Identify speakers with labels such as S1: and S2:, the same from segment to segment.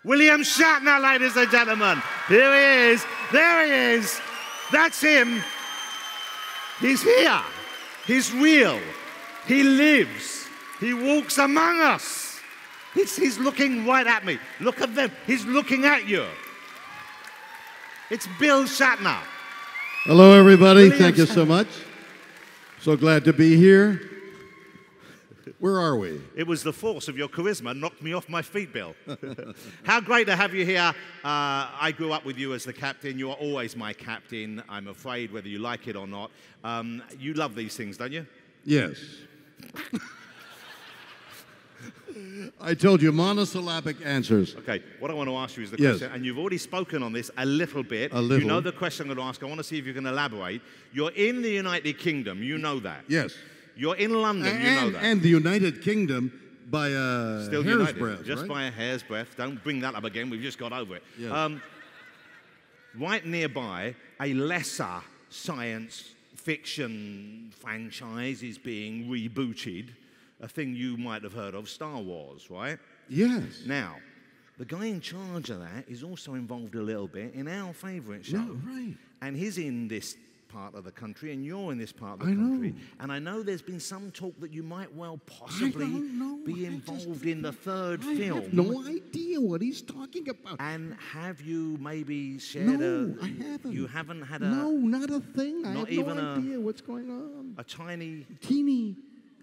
S1: William Shatner, ladies and gentlemen. Here he is. There he is. That's him. He's here. He's real. He lives. He walks among us. He's looking right at me. Look at them. He's looking at you. It's Bill Shatner.
S2: Hello, everybody. Thank you so much. So glad to be here. Where are we?
S1: It was the force of your charisma knocked me off my feet, Bill. How great to have you here. I grew up with you as the captain. You are always my captain, I'm afraid, whether you like it or not. You love these things, don't you?
S2: Yes. I told you, monosyllabic answers.
S1: Okay, what I want to ask you is the question, and you've already spoken on this a little bit.
S2: A little.
S1: You know the question I'm going to ask. I want to see if you can elaborate. You're in the United Kingdom. You know that.
S2: Yes.
S1: You're in London, you know that.
S2: And the United Kingdom by a
S1: Still
S2: hair's
S1: United,
S2: breadth,
S1: just
S2: right?
S1: by a hair's breadth. Don't bring that up again. We've just got over it.
S2: Yes.
S1: Right nearby, a lesser science fiction franchise is being rebooted. A thing you might have heard of, Star Wars, right?
S2: Yes.
S1: Now, the guy in charge of that is also involved a little bit in our favourite show.
S2: No, right.
S1: And he's in this part of the country, and you're in this part of the country. And I know there's been some talk that you might well possibly be involved in the third film.
S2: I have no idea what he's talking about.
S1: And have you maybe shared
S2: No, I haven't.
S1: You haven't had a...
S2: No, not a thing. I have
S1: even
S2: no idea what's going on.
S1: A tiny...
S2: Teeny,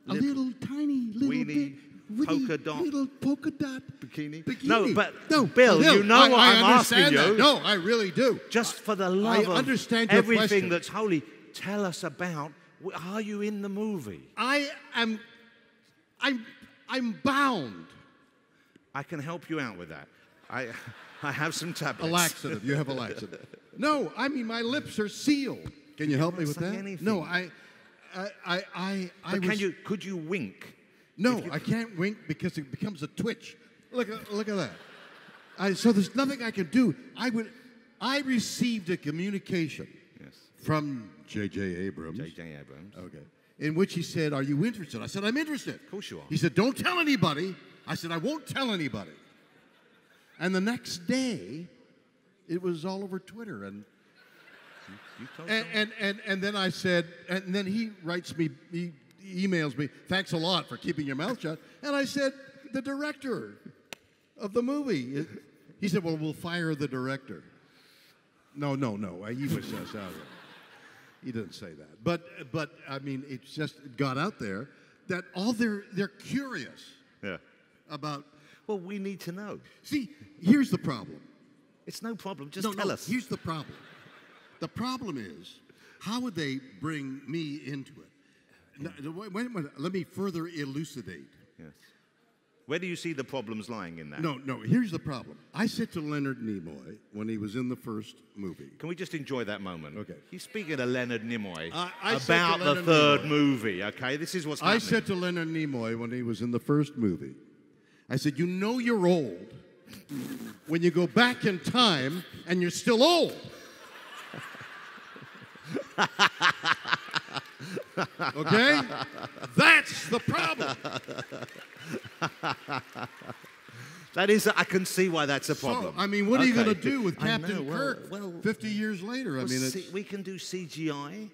S2: a little tiny, little
S1: weeny,
S2: bit,
S1: polka dot.
S2: Little polka dot
S1: Bikini?
S2: bikini.
S1: No, but
S2: no,
S1: Bill, you know what I'm asking
S2: understand that.
S1: you.
S2: No, I really do.
S1: Just for the love of
S2: understand your
S1: everything
S2: question.
S1: that's holy, tell us about, are you in the movie?
S2: I'm bound.
S1: I can help you out with that. I have some tablets.
S2: A laxative. You have a laxative. No, I mean, my lips are sealed. Can you help me with that?
S1: Anything.
S2: No,
S1: Could you wink?
S2: No, I can't wink because it becomes a twitch. Look at that. So there's nothing I can do. I received a communication from J.J. Abrams.
S1: J.J. Abrams.
S2: Okay. In which he said, "Are you interested?" I said, "I'm interested."
S1: Of course you are.
S2: He said, "Don't tell anybody." I said, "I won't tell anybody." And the next day, it was all over Twitter, and then I said, and then he writes me, he emails me, "Thanks a lot for keeping your mouth shut." And I said, "The director of the movie." He said, "Well, we'll fire the director." No. He was just out of it. He didn't say that. But I mean, it just got out there that they're curious about.
S1: Well, we need to know.
S2: See, here's the problem.
S1: It's no problem. Just tell us.
S2: Here's the problem. The problem is, how would they bring me into it? Let me further elucidate.
S1: Yes. Where do you see the problems lying in that?
S2: No, here's the problem. I said to Leonard Nimoy when he was in the first movie.
S1: Can we just enjoy that moment?
S2: Okay.
S1: He's speaking to Leonard Nimoy
S2: about
S1: the third movie, okay? This is what's happening.
S2: I said to Leonard Nimoy when he was in the first movie, I said, "You know you're old when you go back in time and you're still old." Okay? That's the problem.
S1: That is, I can see why that's a problem.
S2: So, I mean, what are you going to do with Captain Kirk 50 years later?
S1: We can do CGI.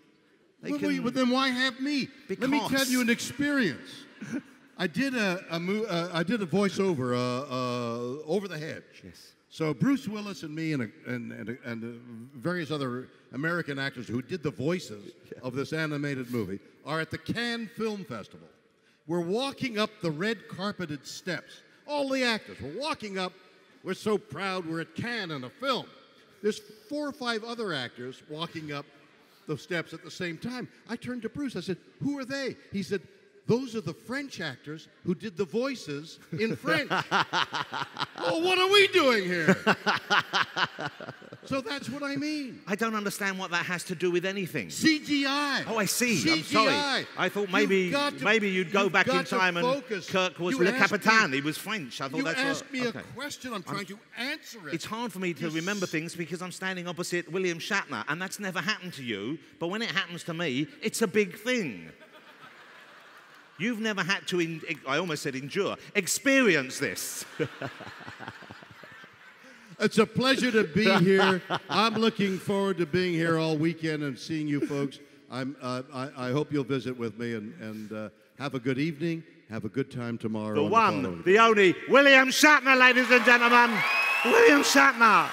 S2: But then why have me? Let me tell you an experience. I did a voiceover over the hedge.
S1: Yes.
S2: So Bruce Willis and me and various other American actors who did the voices of this animated movie are at the Cannes Film Festival. We're walking up the red carpeted steps. All the actors, we're walking up. We're so proud we're at Cannes in a film. There's 4 or 5 other actors walking up the steps at the same time. I turned to Bruce. I said, "Who are they?" He said, "Those are the French actors who did the voices in French." Well, what are we doing here? So that's what I mean.
S1: I don't understand what that has to do with anything.
S2: CGI.
S1: Oh, I see.
S2: CGI.
S1: I'm sorry. I thought maybe you'd go back in time and Kirk was Le Capitaine. He was French. I thought
S2: you
S1: that's
S2: asked me a question. I'm trying to answer it.
S1: It's hard for me to remember things because I'm standing opposite William Shatner, and that's never happened to you. But when it happens to me, it's a big thing. You've never had to, I almost said endure, experience this.
S2: It's a pleasure to be here. I'm looking forward to being here all weekend and seeing you folks. I hope you'll visit with me and have a good evening. Have a good time tomorrow.
S1: The one, the only, William Shatner, ladies and gentlemen. William Shatner.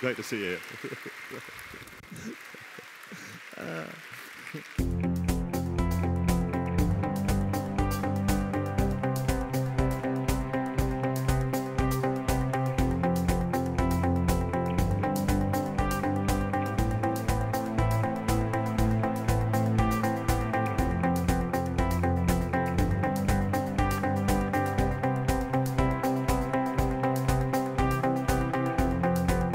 S1: Great to see you.